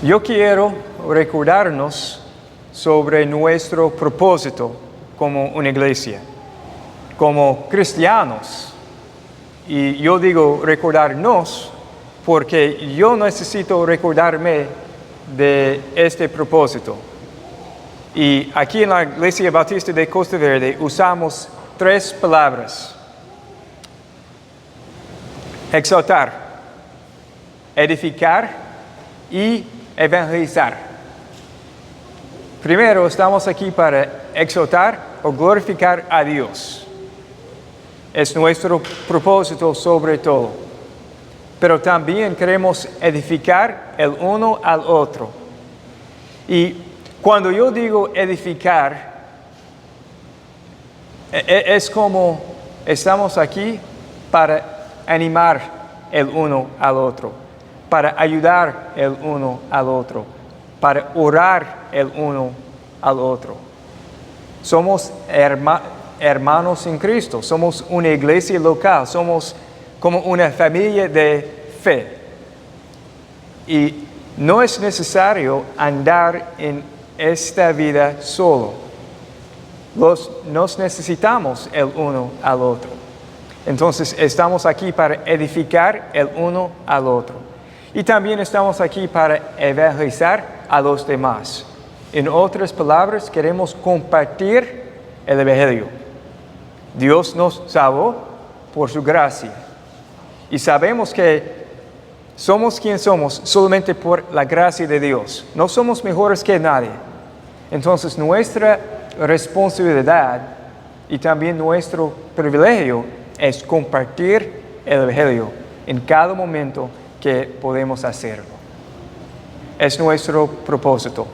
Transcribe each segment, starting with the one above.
Yo quiero recordarnos sobre nuestro propósito como una iglesia, como cristianos. Y yo digo recordarnos porque yo necesito recordarme de este propósito. Y aquí en la Iglesia Bautista de Costa Verde usamos 3 palabras: exhortar, edificar y evangelizar. Primero, estamos aquí para exhortar o glorificar a Dios. Es nuestro propósito sobre todo. Pero también queremos edificar el uno al otro. Y cuando yo digo edificar, es como estamos aquí para animar el uno al otro, para ayudar el uno al otro, para orar el uno al otro. Somos hermanos en Cristo, somos una iglesia local, somos como una familia de fe. Y no es necesario andar en esta vida solo. Nos necesitamos el uno al otro. Entonces estamos aquí para edificar el uno al otro. Y también estamos aquí para evangelizar a los demás. En otras palabras, queremos compartir el Evangelio. Dios nos salvó por su gracia. Y sabemos que somos quien somos solamente por la gracia de Dios. No somos mejores que nadie. Entonces nuestra responsabilidad y también nuestro privilegio es compartir el Evangelio en cada momento que podemos hacerlo. Es nuestro propósito: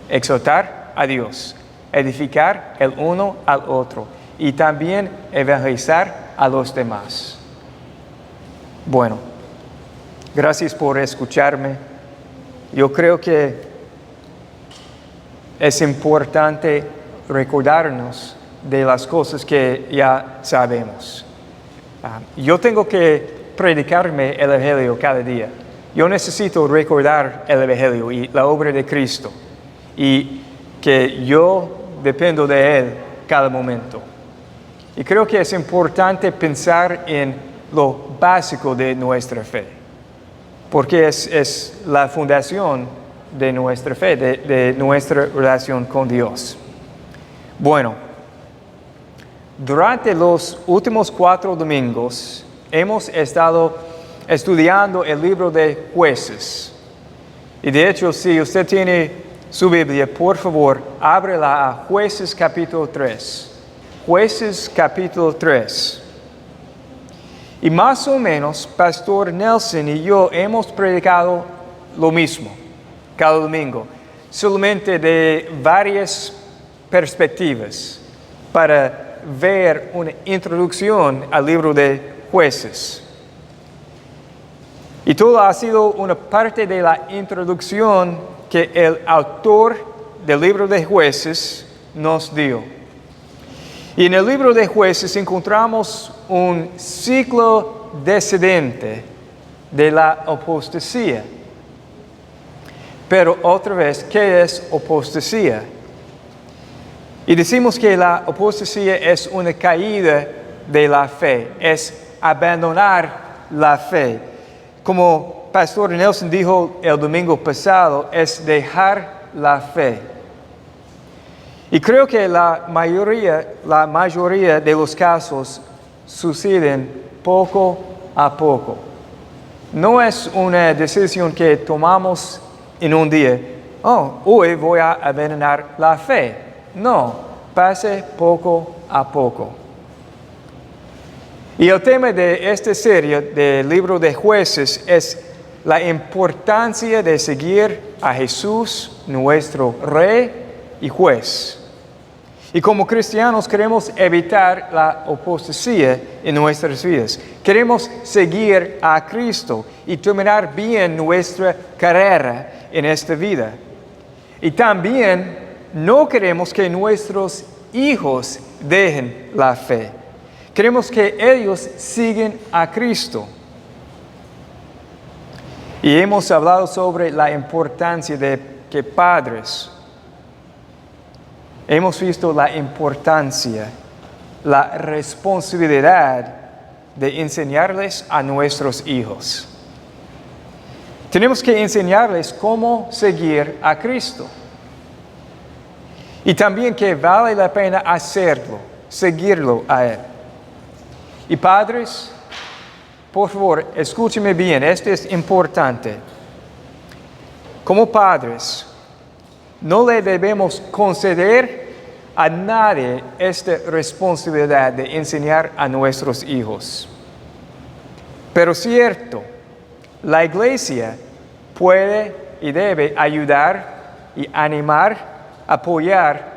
exhortar a Dios, edificar el uno al otro y también evangelizar a los demás. Bueno, gracias por escucharme. Yo creo que es importante recordarnos de las cosas que ya sabemos. Yo tengo que predicarme el Evangelio cada día. Yo necesito recordar el Evangelio y la obra de Cristo, y que yo dependo de Él cada momento. Y creo que es importante pensar en lo básico de nuestra fe, porque es la fundación de nuestra fe, de nuestra relación con Dios. Bueno, durante los últimos 4 domingos hemos estado estudiando el libro de Jueces. Y de hecho, si usted tiene su Biblia, por favor, ábrela a Jueces capítulo 3. Jueces capítulo 3. Y más o menos, Pastor Nelson y yo hemos predicado lo mismo cada domingo, solamente de varias perspectivas, para ver una introducción al libro de Jueces. Y todo ha sido una parte de la introducción que el autor del libro de Jueces nos dio. Y en el libro de Jueces encontramos un ciclo descendente de la apostasía. Pero otra vez, ¿qué es apostasía? Y decimos que la apostasía es una caída de la fe, es abandonar la fe. Como Pastor Nelson dijo el domingo pasado, es dejar la fe. Y creo que la mayoría de los casos suceden poco a poco. No es una decisión que tomamos en un día. Hoy voy a abandonar la fe. No, pase poco a poco. Y el tema de esta serie del libro de Jueces es la importancia de seguir a Jesús, nuestro Rey y Juez. Y como cristianos queremos evitar la apostasía en nuestras vidas. Queremos seguir a Cristo y terminar bien nuestra carrera en esta vida. Y también no queremos que nuestros hijos dejen la fe. Queremos que ellos sigan a Cristo. Y hemos hablado sobre la importancia de que padres, hemos visto la importancia, la responsabilidad de enseñarles a nuestros hijos. Tenemos que enseñarles cómo seguir a Cristo. Y también que vale la pena hacerlo, seguirlo a Él. Y padres, por favor, escúcheme bien, esto es importante. Como padres, no le debemos conceder a nadie esta responsabilidad de enseñar a nuestros hijos. Pero cierto, la iglesia puede y debe ayudar y animar, apoyar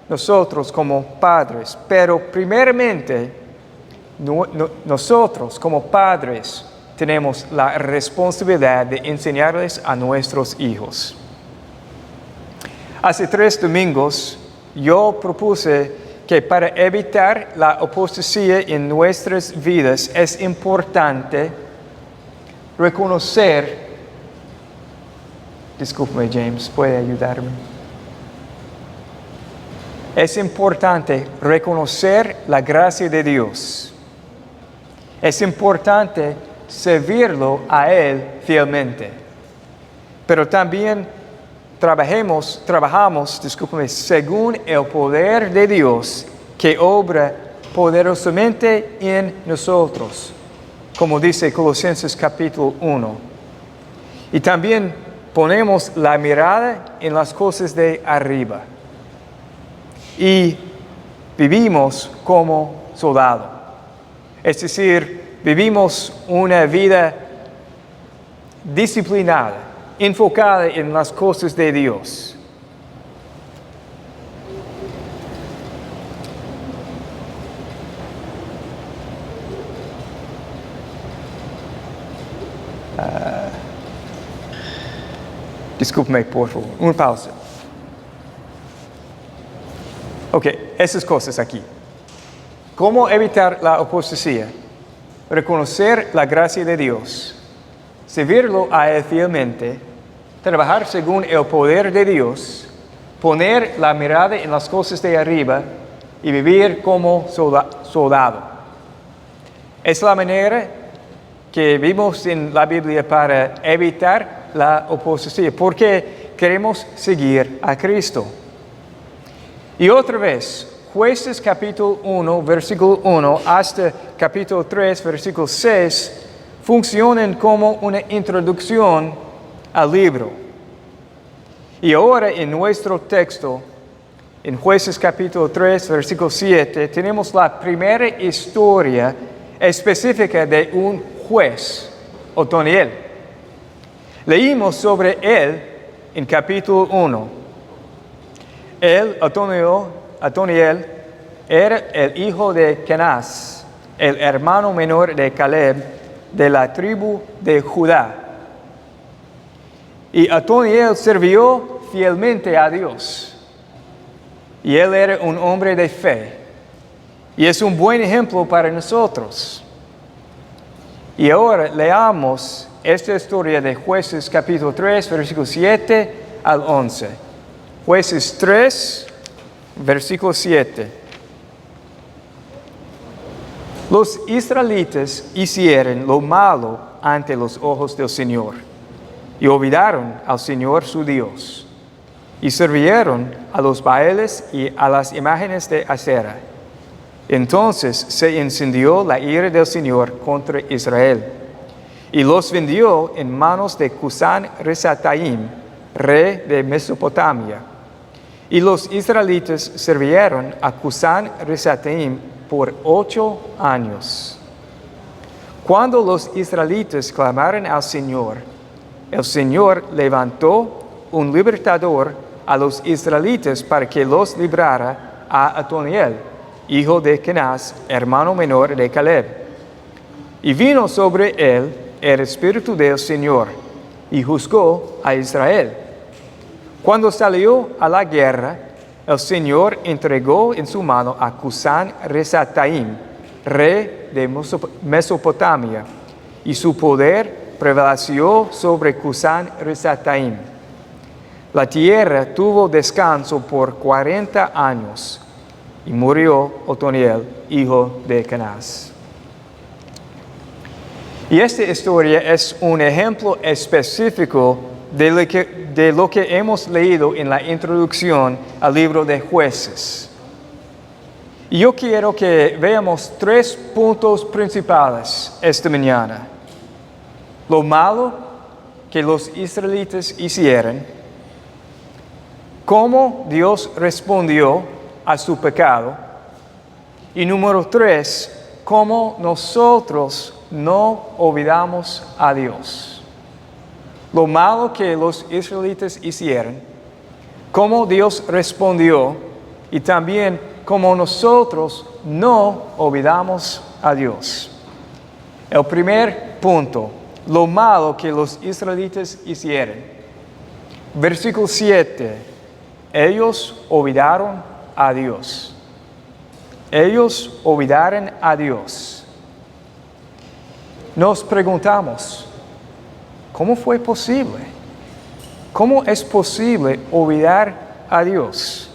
nosotros como padres. Pero primeramente, nosotros como padres tenemos la responsabilidad de enseñarles a nuestros hijos. Hace 3 domingos yo propuse que para evitar la apostasía en nuestras vidas es importante reconocer, discúlpeme James, ¿puede ayudarme? Es importante reconocer la gracia de Dios. Es importante servirlo a Él fielmente. Pero también trabajamos, según el poder de Dios que obra poderosamente en nosotros, como dice Colosenses capítulo 1. Y también ponemos la mirada en las cosas de arriba. Y vivimos como soldado. Es decir, vivimos una vida disciplinada, enfocada en las cosas de Dios. Discúlpeme, por favor. Una pausa. Ok, esas cosas aquí. ¿Cómo evitar la apostasía? Reconocer la gracia de Dios, servirlo a Él fielmente, trabajar según el poder de Dios, poner la mirada en las cosas de arriba y vivir como soldado. Es la manera que vimos en la Biblia para evitar la apostasía, porque queremos seguir a Cristo. Y otra vez, Jueces capítulo 1, versículo 1 hasta capítulo 3, versículo 6, funcionan como una introducción al libro. Y ahora en nuestro texto, en Jueces capítulo 3, versículo 7, tenemos la primera historia específica de un juez, Otoniel. Leímos sobre él en capítulo 1. Otoniel era el hijo de Kenaz, el hermano menor de Caleb, de la tribu de Judá. Y Otoniel sirvió fielmente a Dios. Y él era un hombre de fe. Y es un buen ejemplo para nosotros. Y ahora leamos esta historia de Jueces capítulo 3, versículo 7 al 11. Jueces 3, versículo 7. Los israelitas hicieron lo malo ante los ojos del Señor y olvidaron al Señor su Dios y sirvieron a los Baales y a las imágenes de Asera. Entonces se encendió la ira del Señor contra Israel y los vendió en manos de Cusán-Risataim, rey de Mesopotamia. Y los israelitas sirvieron a Cusán-Risataim por 8 años. Cuando los israelitas clamaron al Señor, el Señor levantó un libertador a los israelitas para que los librara a Otoniel, hijo de Kenaz, hermano menor de Caleb. Y vino sobre él el Espíritu del Señor, y juzgó a Israel. Cuando salió a la guerra, el Señor entregó en su mano a Cusán-Risataim, rey de Mesopotamia, y su poder prevaleció sobre Cusán Risataim. La tierra tuvo descanso por 40 años y murió Otoniel, hijo de Kenaz. Y esta historia es un ejemplo específico de lo que hemos leído en la introducción al libro de Jueces. Y yo quiero que veamos 3 puntos principales esta mañana. Lo malo que los israelitas hicieron, cómo Dios respondió a su pecado, y número 3, cómo nosotros no olvidamos a Dios. Lo malo que los israelitas hicieron, cómo Dios respondió y también cómo nosotros no olvidamos a Dios. El primer punto, lo malo que los israelitas hicieron. Versículo 7, ellos olvidaron a Dios. Ellos olvidaron a Dios. Nos preguntamos, ¿cómo fue posible? ¿Cómo es posible olvidar a Dios?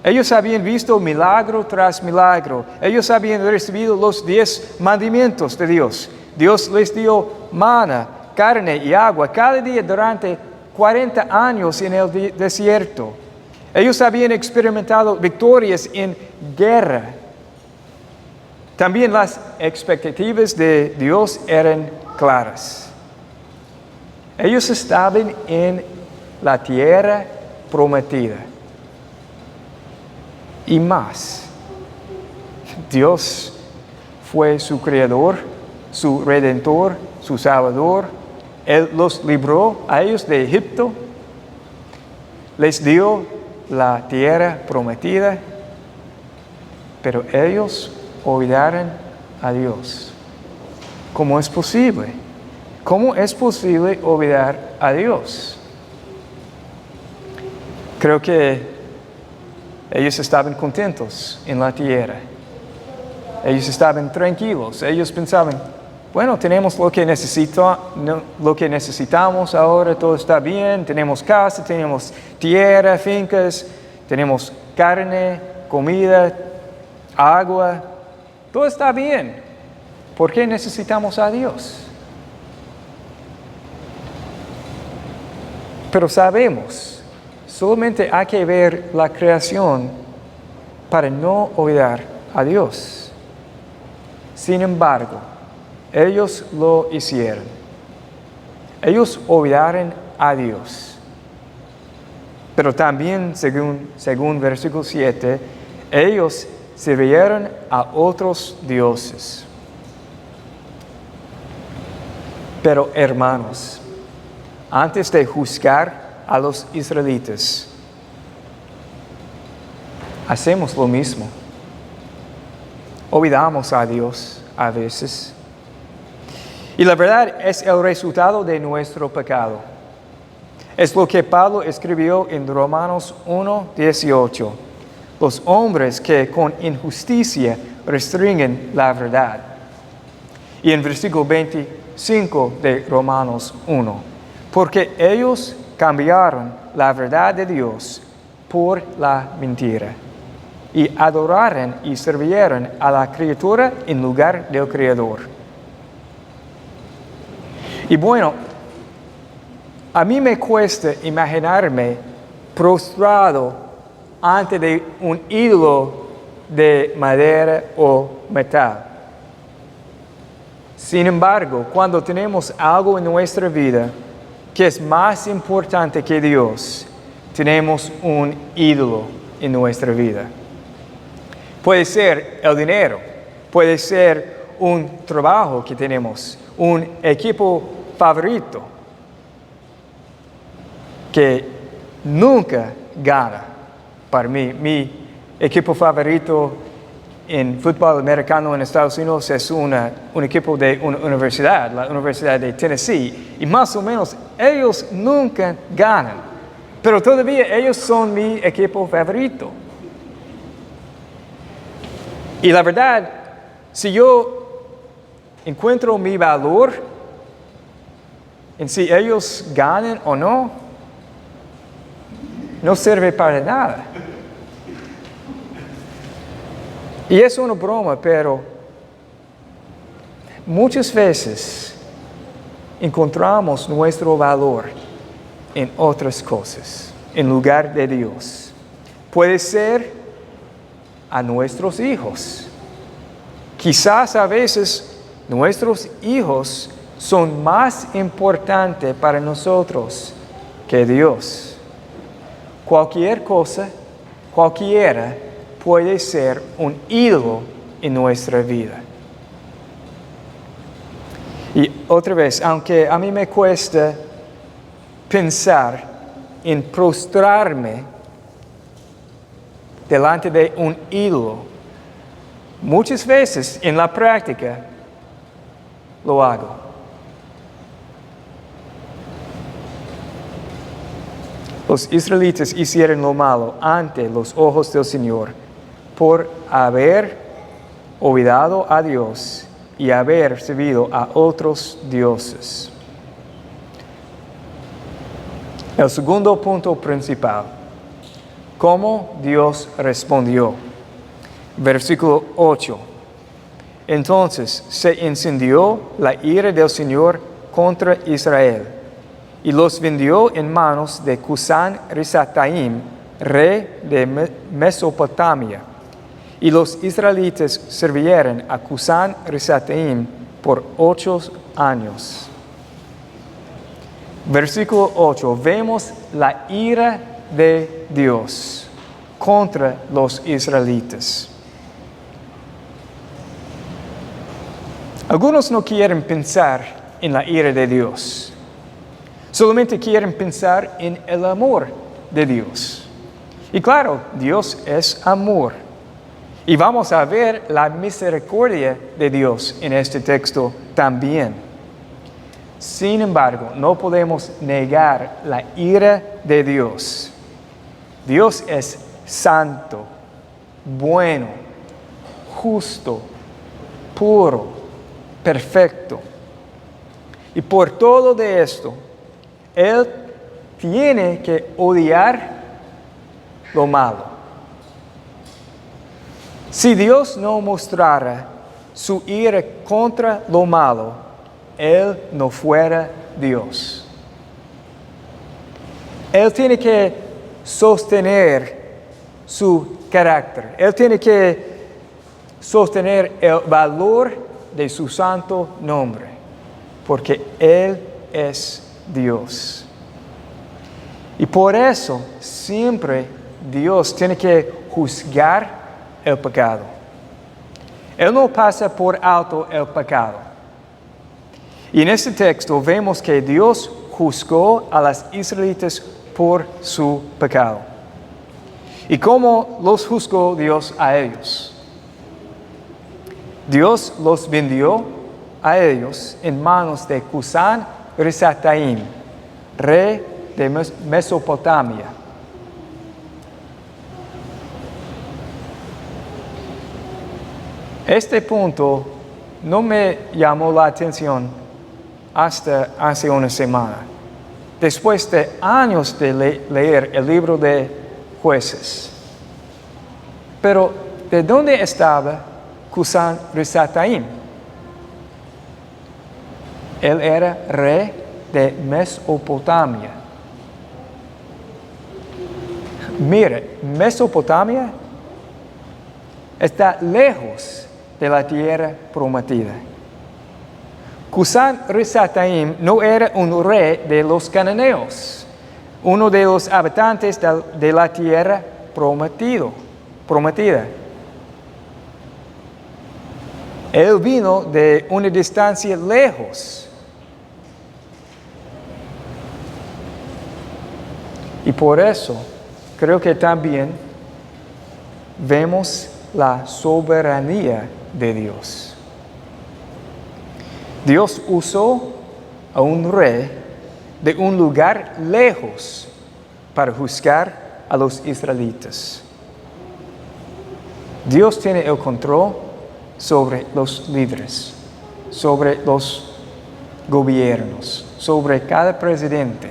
Ellos habían visto milagro tras milagro. Ellos habían recibido los 10 mandamientos de Dios. Dios les dio mana, carne y agua cada día durante 40 años en el desierto. Ellos habían experimentado victorias en guerra. También las expectativas de Dios eran claras. Ellos estaban en la tierra prometida. Y más, Dios fue su creador, su redentor, su salvador. Él los libró a ellos de Egipto. Les dio la tierra prometida. Pero ellos olvidaron a Dios. ¿Cómo es posible? ¿Cómo es posible olvidar a Dios? Creo que ellos estaban contentos en la tierra. Ellos estaban tranquilos. Ellos pensaban, bueno, tenemos lo que necesitamos ahora, todo está bien. Tenemos casa, tenemos tierra, fincas, tenemos carne, comida, agua. Todo está bien. ¿Por qué necesitamos a Dios? Pero sabemos, solamente hay que ver la creación para no olvidar a Dios. Sin embargo, ellos lo hicieron. Ellos olvidaron a Dios. Pero también, según versículo 7, ellos sirvieron a otros dioses. Pero hermanos, antes de juzgar a los israelitas, hacemos lo mismo. Olvidamos a Dios a veces. Y la verdad es el resultado de nuestro pecado. Es lo que Pablo escribió en Romanos 1:18. Los hombres que con injusticia restringen la verdad. Y en versículo 25 de Romanos 1. Porque ellos cambiaron la verdad de Dios por la mentira. Y adoraron y sirvieron a la criatura en lugar del Creador. Y bueno, a mí me cuesta imaginarme prostrado ante de un ídolo de madera o metal. Sin embargo, cuando tenemos algo en nuestra vida que es más importante que Dios, tenemos un ídolo en nuestra vida. Puede ser el dinero, puede ser un trabajo que tenemos, un equipo favorito que nunca gana. Para mí, mi equipo favorito en fútbol americano en Estados Unidos es un equipo de una universidad, la Universidad de Tennessee, y más o menos ellos nunca ganan, pero todavía ellos son mi equipo favorito. Y la verdad, si yo encuentro mi valor en si ellos ganan o no, no sirve para nada. Y es una broma, pero muchas veces encontramos nuestro valor en otras cosas, en lugar de Dios. Puede ser a nuestros hijos. Quizás a veces nuestros hijos son más importantes para nosotros que Dios. Cualquier cosa, cualquiera, puede ser un ídolo en nuestra vida. Y otra vez, aunque a mí me cuesta pensar en prostrarme delante de un ídolo, muchas veces en la práctica lo hago. Los israelitas hicieron lo malo ante los ojos del Señor por haber olvidado a Dios y haber servido a otros dioses. El segundo punto principal, ¿cómo Dios respondió? Versículo 8. Entonces se encendió la ira del Señor contra Israel, y los vendió en manos de Cusán Risataim, rey de Mesopotamia. Y los israelitas sirvieron a Cusán Risataim por 8 años. Versículo 8. Vemos la ira de Dios contra los israelitas. Algunos no quieren pensar en la ira de Dios. Solamente quieren pensar en el amor de Dios. Y claro, Dios es amor. Y vamos a ver la misericordia de Dios en este texto también. Sin embargo, no podemos negar la ira de Dios. Dios es santo, bueno, justo, puro, perfecto. Y por todo de esto, Él tiene que odiar lo malo. Si Dios no mostrara su ira contra lo malo, Él no fuera Dios. Él tiene que sostener su carácter. Él tiene que sostener el valor de su santo nombre, porque Él es Dios. Y por eso siempre Dios tiene que juzgar el pecado. Él no pasa por alto el pecado. Y en este texto vemos que Dios juzgó a los israelitas por su pecado. ¿Y cómo los juzgó Dios a ellos? Dios los vendió a ellos en manos de Cusán Risataim, rey de Mesopotamia. Este punto no me llamó la atención hasta hace una semana, después de años de leer el libro de Jueces. Pero, ¿de dónde estaba Cusán Risataim? Él era rey de Mesopotamia. Mire, Mesopotamia está lejos de la tierra prometida. Cusán Risataim no era un rey de los cananeos, uno de los habitantes de la tierra prometida. Él vino de una distancia lejos. Y por eso creo que también vemos la soberanía de Dios. Dios usó a un rey de un lugar lejos para juzgar a los israelitas. Dios tiene el control sobre los líderes, sobre los gobiernos, sobre cada presidente.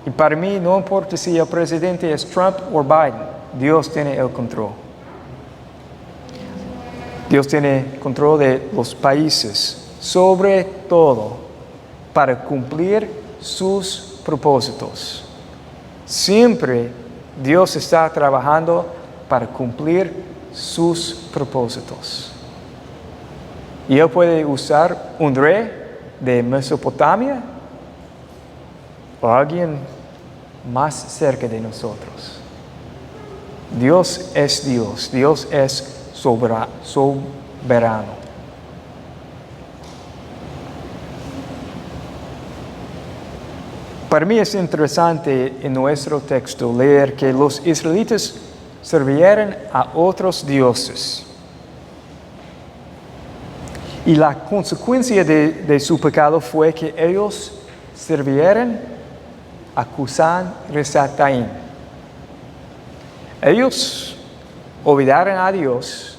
Y para mí no importa si el presidente es Trump o Biden, Dios tiene el control. Dios tiene control de los países, sobre todo para cumplir sus propósitos. Siempre Dios está trabajando para cumplir sus propósitos. Y Él puede usar un rey de Mesopotamia o alguien más cerca de nosotros. Dios es Dios, Dios es soberano. Para mí es interesante en nuestro texto leer que los israelitas servían a otros dioses. Y la consecuencia de su pecado fue que ellos sirvieron a Cusán Risataim. Ellos olvidaron a Dios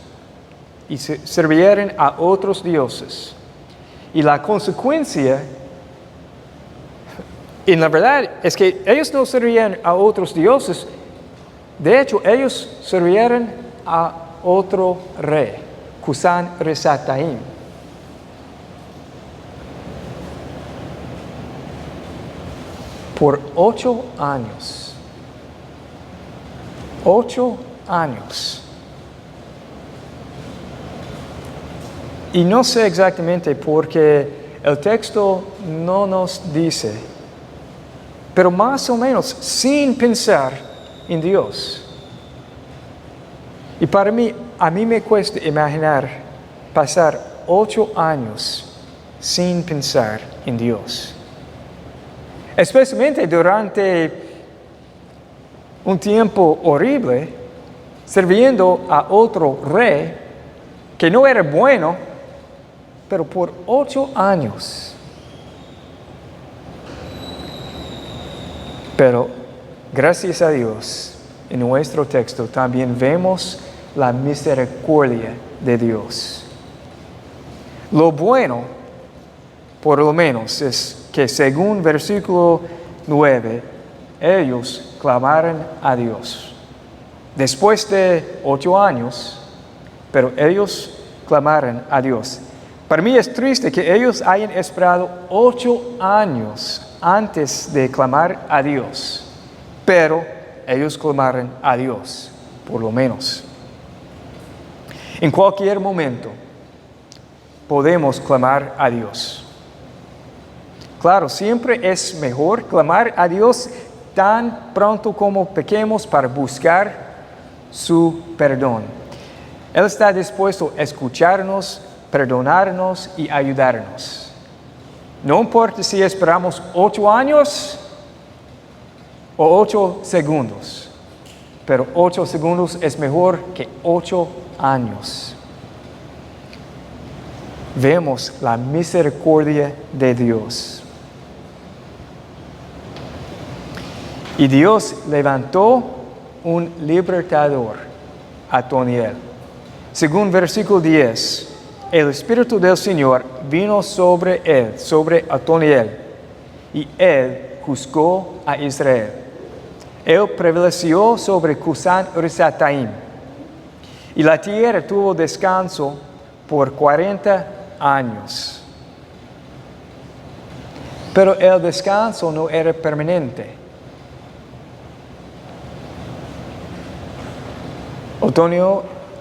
y sirvieron a otros dioses. Y la consecuencia, en la verdad, es que ellos no servían a otros dioses. De hecho, ellos sirvieron a otro rey, Cusán Risataim. Por 8 años. 8 años. Y no sé exactamente porque el texto no nos dice, pero más o menos sin pensar en Dios. Y para mí, a mí me cuesta imaginar pasar 8 años sin pensar en Dios. Especialmente durante un tiempo horrible, sirviendo a otro rey que no era bueno, pero por 8 años. Pero gracias a Dios, en nuestro texto también vemos la misericordia de Dios. Lo bueno, por lo menos, es que según versículo 9, ellos clamaron a Dios. Después de 8 años, pero ellos clamaron a Dios. Para mí es triste que ellos hayan esperado 8 años antes de clamar a Dios, pero ellos clamaron a Dios, por lo menos. En cualquier momento podemos clamar a Dios. Claro, siempre es mejor clamar a Dios tan pronto como pequemos para buscar su perdón. Él está dispuesto a escucharnos, perdonarnos y ayudarnos. No importa si esperamos 8 años o 8 segundos, pero 8 segundos es mejor que 8 años. Vemos la misericordia de Dios. Y Dios levantó un libertador, Adoniel. Según versículo 10, el Espíritu del Señor vino sobre él, sobre Adoniel, y él juzgó a Israel. Él prevaleció sobre Cusán Risataim, y la tierra tuvo descanso por 40 años. Pero el descanso no era permanente.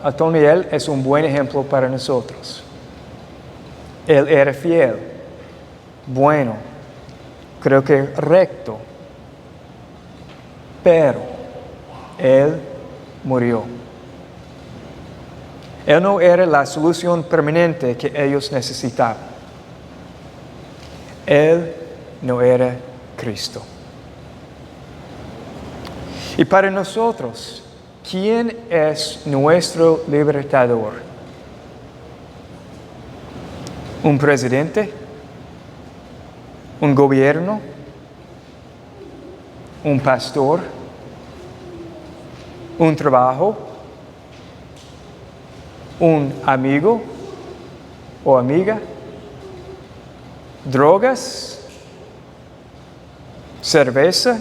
Adoniel es un buen ejemplo para nosotros. Él era fiel, bueno, creo que recto, pero él murió. Él no era la solución permanente que ellos necesitaban. Él no era Cristo. Y para nosotros, ¿quién es nuestro libertador? ¿Un presidente? ¿Un gobierno? ¿Un pastor? ¿Un trabajo? ¿Un amigo o amiga? drogas, cerveza,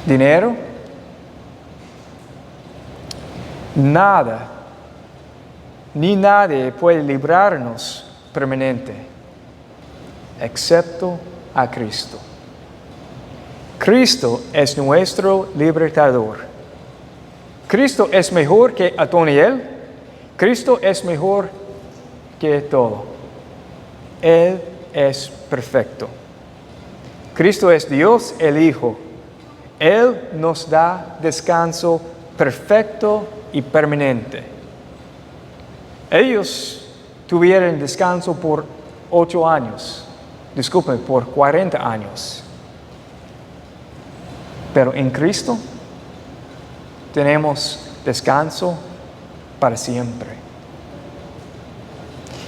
dinero. Nada ni nadie puede librarnos permanente, excepto a Cristo. Cristo es nuestro libertador. Cristo es mejor que Adoniel. Cristo es mejor que todo. Él es perfecto. Cristo es Dios el Hijo. Él nos da descanso perfecto y permanente. Ellos tuvieron descanso por 8 años. Disculpen, por 40 años. Pero en Cristo tenemos descanso para siempre.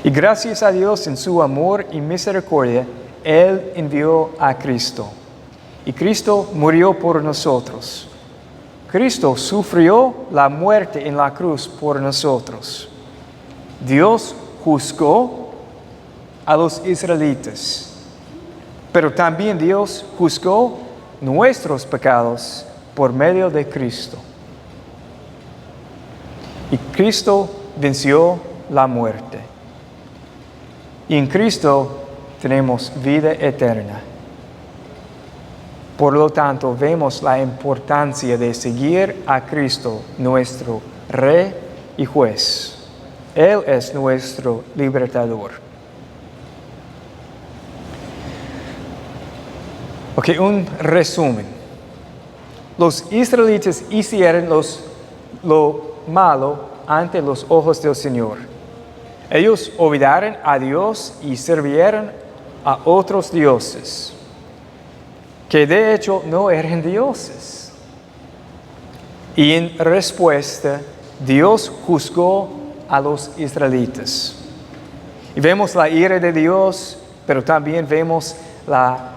Y gracias a Dios en su amor y misericordia, Él envió a Cristo. Y Cristo murió por nosotros. Cristo sufrió la muerte en la cruz por nosotros. Dios juzgó a los israelitas, pero también Dios juzgó nuestros pecados por medio de Cristo. Y Cristo venció la muerte. Y en Cristo tenemos vida eterna. Por lo tanto, vemos la importancia de seguir a Cristo, nuestro Rey y Juez. Él es nuestro libertador. Ok, un resumen. Los israelitas hicieron lo malo ante los ojos del Señor. Ellos olvidaron a Dios y sirvieron a otros dioses, que de hecho no eran dioses. Y en respuesta, Dios juzgó a los israelitas. Y vemos la ira de Dios, pero también vemos la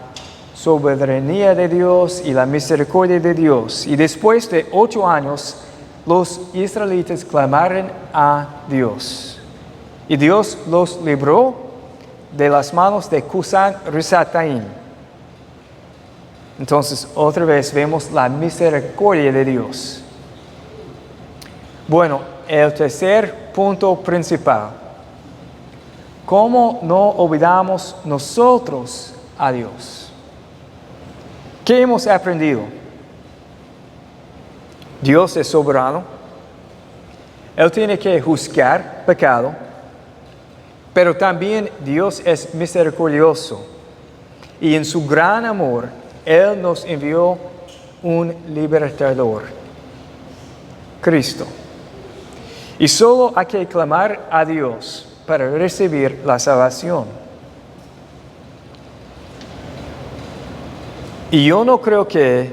soberanía de Dios y la misericordia de Dios. Y después de 8 años, los israelitas clamaron a Dios. Y Dios los libró de las manos de Cusán Risataim. Entonces, otra vez vemos la misericordia de Dios. Bueno, el tercer punto principal. ¿Cómo no olvidamos nosotros a Dios? ¿Qué hemos aprendido? Dios es soberano. Él tiene que juzgar pecado. Pero también Dios es misericordioso. Y en su gran amor, Él nos envió un libertador, Cristo. Y solo hay que clamar a Dios para recibir la salvación. Y yo no creo que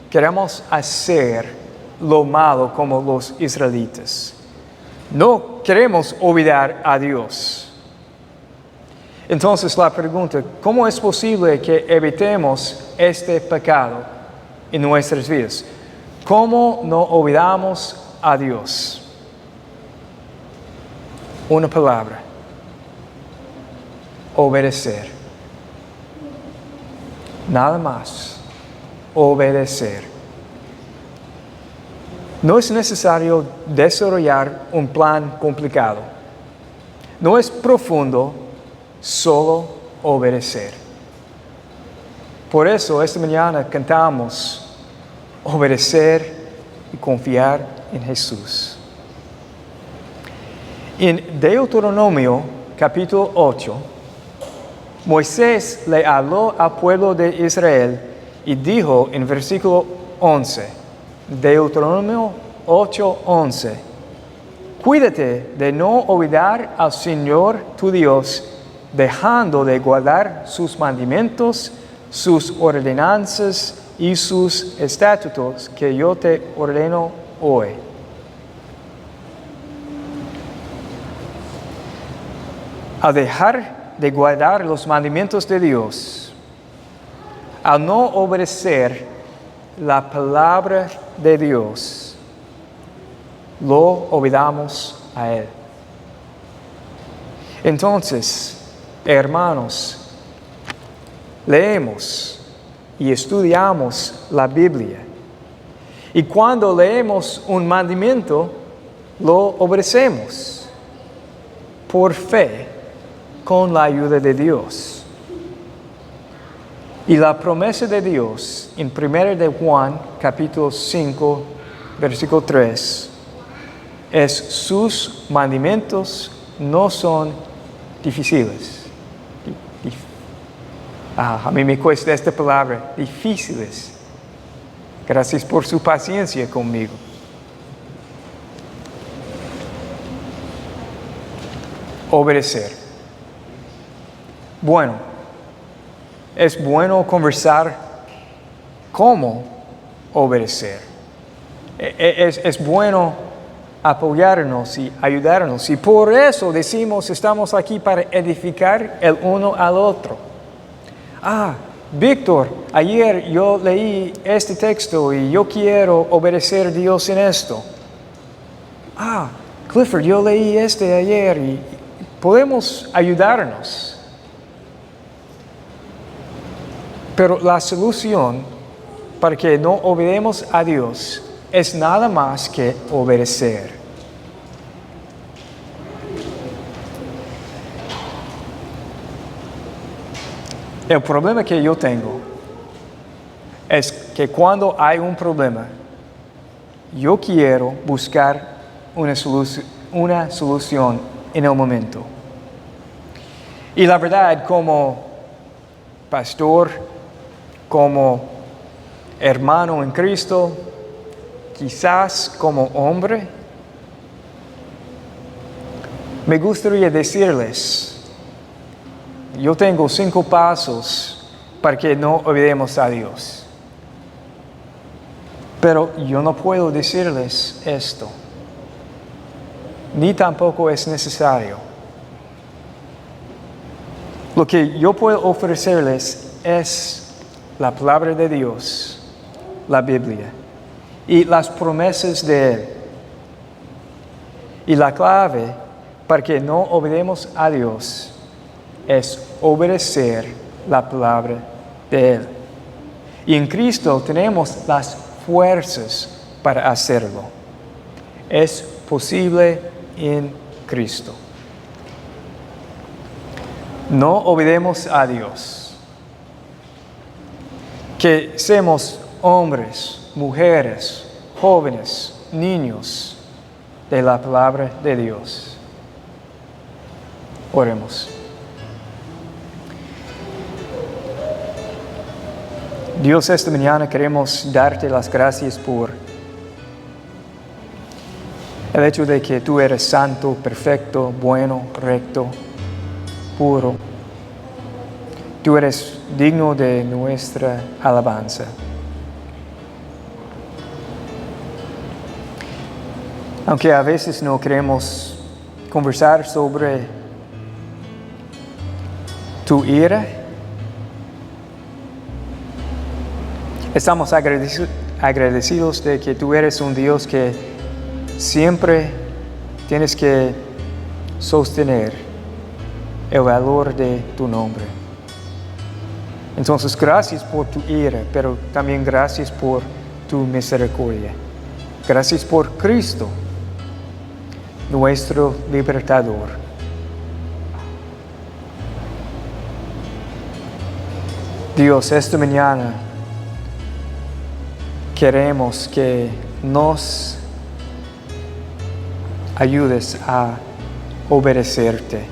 queramos hacer lo malo como los israelitas. No queremos olvidar a Dios. Entonces la pregunta, ¿cómo es posible que evitemos este pecado en nuestras vidas? ¿Cómo no olvidamos a Dios? Una palabra: obedecer. Nada más, obedecer. No es necesario desarrollar un plan complicado. No es profundo, solo obedecer. Por eso esta mañana cantamos obedecer y confiar en Jesús. En Deuteronomio capítulo 8, Moisés le habló al pueblo de Israel y dijo en versículo 11, Deuteronomio 8:11, cuídate de no olvidar al Señor tu Dios, dejando de guardar sus mandamientos, sus ordenanzas y sus estatutos que yo te ordeno hoy. Al dejar de guardar los mandamientos de Dios, al no obedecer la palabra de Dios, lo olvidamos a Él. Entonces, hermanos, leemos y estudiamos la Biblia. Y cuando leemos un mandamiento, lo obedecemos por fe, con la ayuda de Dios. Y la promesa de Dios en 1 de Juan, capítulo 5, versículo 3, es: sus mandamientos no son difíciles. A mí me cuesta esta palabra, difíciles. Gracias por su paciencia conmigo. Obedecer. Bueno, es bueno conversar cómo obedecer. Es bueno apoyarnos y ayudarnos. Y por eso decimos, estamos aquí para edificar el uno al otro. Víctor, ayer yo leí este texto y yo quiero obedecer a Dios en esto. Clifford, yo leí ayer y podemos ayudarnos. Pero la solución para que no obedemos a Dios es nada más que obedecer. El problema que yo tengo es que cuando hay un problema, yo quiero buscar una solución en el momento. Y la verdad, como pastor, como hermano en Cristo, quizás como hombre, me gustaría decirles: yo tengo 5 pasos para que no obedemos a Dios. Pero yo no puedo decirles esto, ni tampoco es necesario. Lo que yo puedo ofrecerles es la palabra de Dios, la Biblia, y las promesas de Él. Y la clave para que no obedemos a Dios es obedecer la palabra de Él. Y en Cristo tenemos las fuerzas para hacerlo. Es posible en Cristo. No obedemos a Dios. Que seamos hombres, mujeres, jóvenes, niños de la palabra de Dios. Oremos. Dios, esta mañana queremos darte las gracias por el hecho de que tú eres santo, perfecto, bueno, recto, puro. Tú eres digno de nuestra alabanza. Aunque a veces no queremos conversar sobre tu ira, estamos agradecidos de que tú eres un Dios que siempre tienes que sostener el valor de tu nombre. Entonces, gracias por tu ira, pero también gracias por tu misericordia. Gracias por Cristo, nuestro libertador. Dios, esta mañana queremos que nos ayudes a obedecerte.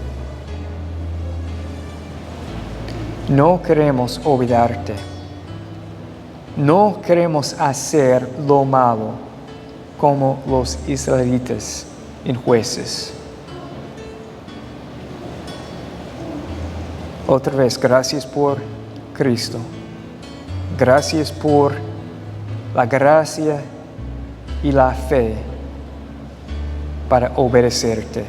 No queremos olvidarte. No queremos hacer lo malo como los israelitas en Jueces. Otra vez, gracias por Cristo. Gracias por la gracia y la fe para obedecerte.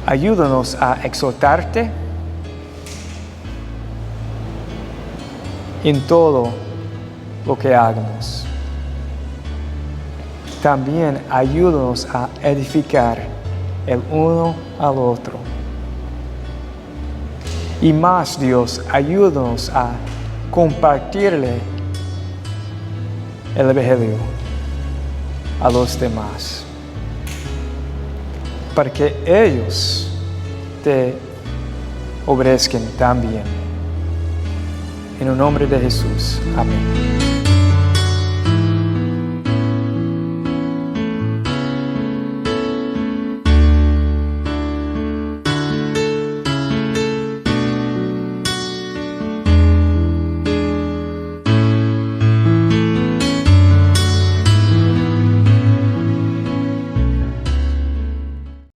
Ayúdanos a exhortarte en todo lo que hagamos. También ayúdanos a edificar el uno al otro. Y más, Dios, ayúdanos a compartirle el Evangelio a los demás, para que ellos te obedezcan también. En el nombre de Jesús. Amén.